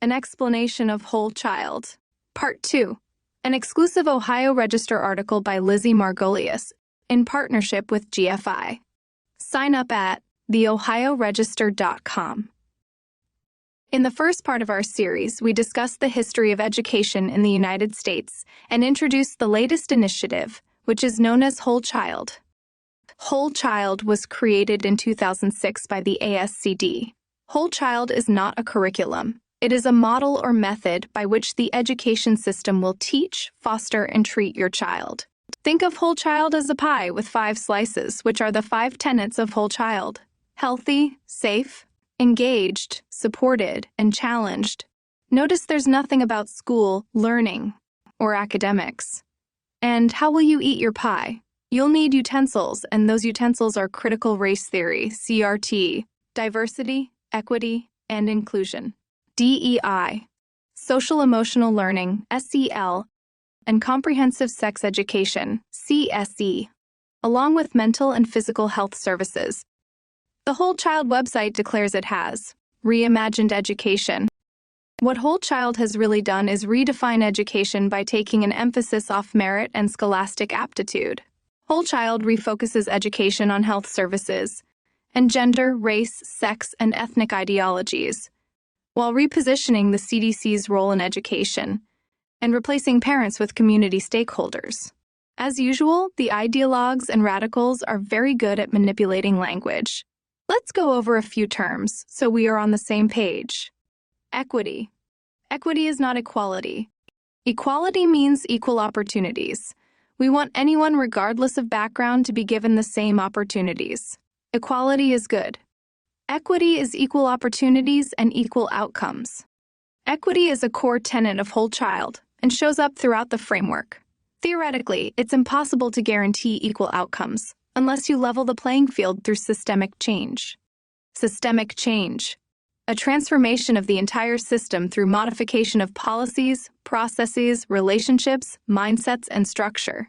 An explanation of whole child. Part 2. An exclusive Ohio Register article by Lizzie Margolius in partnership with GFI. Sign up at theohioregister.com. In the first part of our series, we discussed the history of education in the United States and introduced the latest initiative, which is known as Whole Child. Whole Child was created in 2006 by the ASCD. Whole Child is not a curriculum. It is a model or method by which the education system will teach, foster, and treat your child. Think of Whole Child as a pie with 5 slices, which are the 5 tenets of Whole Child: healthy, safe, engaged, supported, and challenged. Notice there's nothing about school, learning, or academics. And how will you eat your pie? You'll need utensils, and those utensils are critical race theory, CRT, diversity, equity, and inclusion, DEI, social-emotional learning, SEL, and comprehensive sex education, CSE, along with mental and physical health services. The Whole Child website declares it has reimagined education. What Whole Child has really done is redefine education by taking an emphasis off merit and scholastic aptitude. Whole Child refocuses education on health services and gender, race, sex, and ethnic ideologies, while repositioning the CDC's role in education and replacing parents with community stakeholders. As usual, the ideologues and radicals are very good at manipulating language. Let's go over a few terms so we are on the same page. Equity. Equity is not equality. Equality means equal opportunities. We want anyone, regardless of background, to be given the same opportunities. Equality is good. Equity is equal opportunities and equal outcomes. Equity is a core tenet of Whole Child and shows up throughout the framework. Theoretically, it's impossible to guarantee equal outcomes unless you level the playing field through systemic change. Systemic change. A transformation of the entire system through modification of policies, processes, relationships, mindsets, and structure.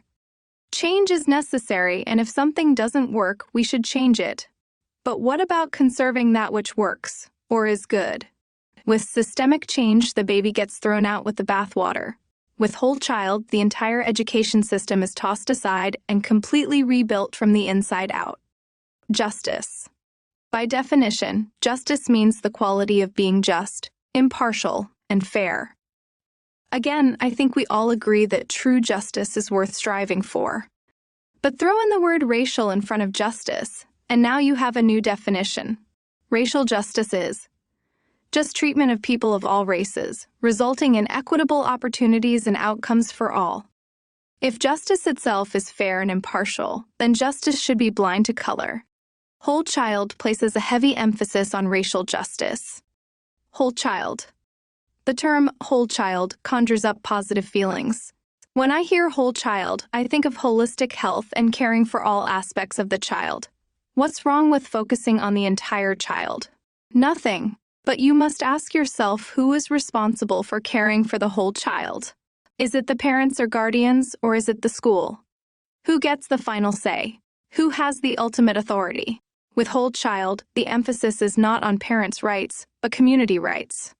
Change is necessary, and if something doesn't work, we should change it. But what about conserving that which works, or is good? With systemic change, the baby gets thrown out with the bathwater. With Whole Child, the entire education system is tossed aside and completely rebuilt from the inside out. Justice. By definition, justice means the quality of being just, impartial, and fair. Again, I think we all agree that true justice is worth striving for. But throw in the word racial in front of justice, and now you have a new definition. Racial justice is just treatment of people of all races, resulting in equitable opportunities and outcomes for all. If justice itself is fair and impartial, then justice should be blind to color. Whole Child places a heavy emphasis on racial justice. Whole Child. The term whole child conjures up positive feelings. When I hear whole child, I think of holistic health and caring for all aspects of the child. What's wrong with focusing on the entire child? Nothing. But you must ask yourself who is responsible for caring for the whole child. Is it the parents or guardians, or is it the school? Who gets the final say? Who has the ultimate authority? With Whole Child, the emphasis is not on parents' rights, but community rights.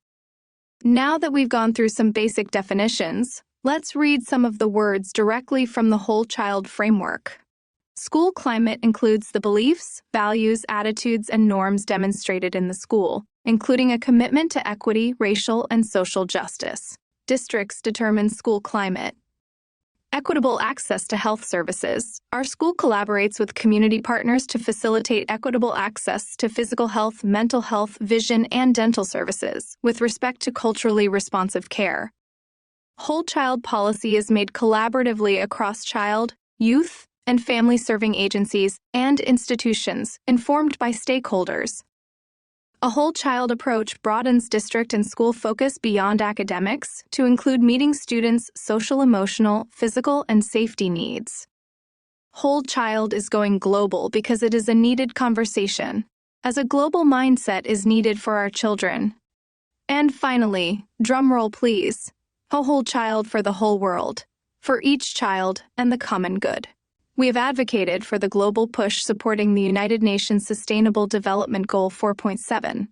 Now that we've gone through some basic definitions, let's read some of the words directly from the Whole Child framework. School climate includes the beliefs, values, attitudes, and norms demonstrated in the school, including a commitment to equity, racial, and social justice. Districts determine school climate. Equitable access to health services. Our school collaborates with community partners to facilitate equitable access to physical health, mental health, vision, and dental services, with respect to culturally responsive care. Whole Child policy is made collaboratively across child, youth, and family-serving agencies and institutions, informed by stakeholders. A Whole Child approach broadens district and school focus beyond academics to include meeting students' social, emotional, physical, and safety needs. Whole Child is going global because it is a needed conversation, as a global mindset is needed for our children. And finally, drumroll please, a Whole Child for the whole world, for each child and the common good. We have advocated for the global push supporting the United Nations Sustainable Development Goal 4.7.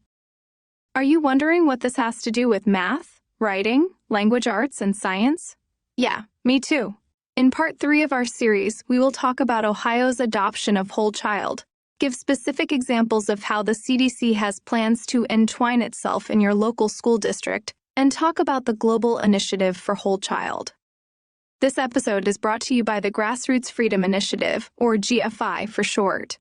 Are you wondering what this has to do with math, writing, language arts, and science? Yeah, me too. In part 3 of our series, we will talk about Ohio's adoption of whole child, give specific examples of how the CDC has plans to entwine itself in your local school district, and talk about the Global Initiative for Whole Child. This episode is brought to you by the Grassroots Freedom Initiative, or GFI for short.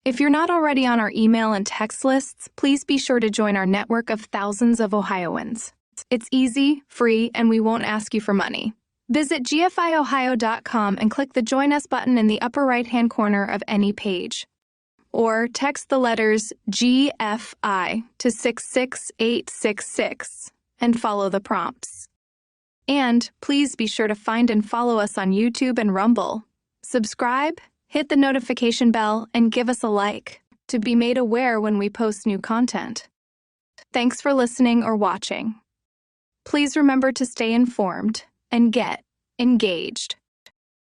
If you're not already on our email and text lists, please be sure to join our network of thousands of Ohioans. It's easy, free, and we won't ask you for money. Visit gfiohio.com and click the Join Us button in the upper right-hand corner of any page. Or text the letters GFI to 66866 and follow the prompts. And please be sure to find and follow us on YouTube and Rumble. Subscribe, hit the notification bell, and give us a like to be made aware when we post new content. Thanks for listening or watching. Please remember to stay informed and get engaged.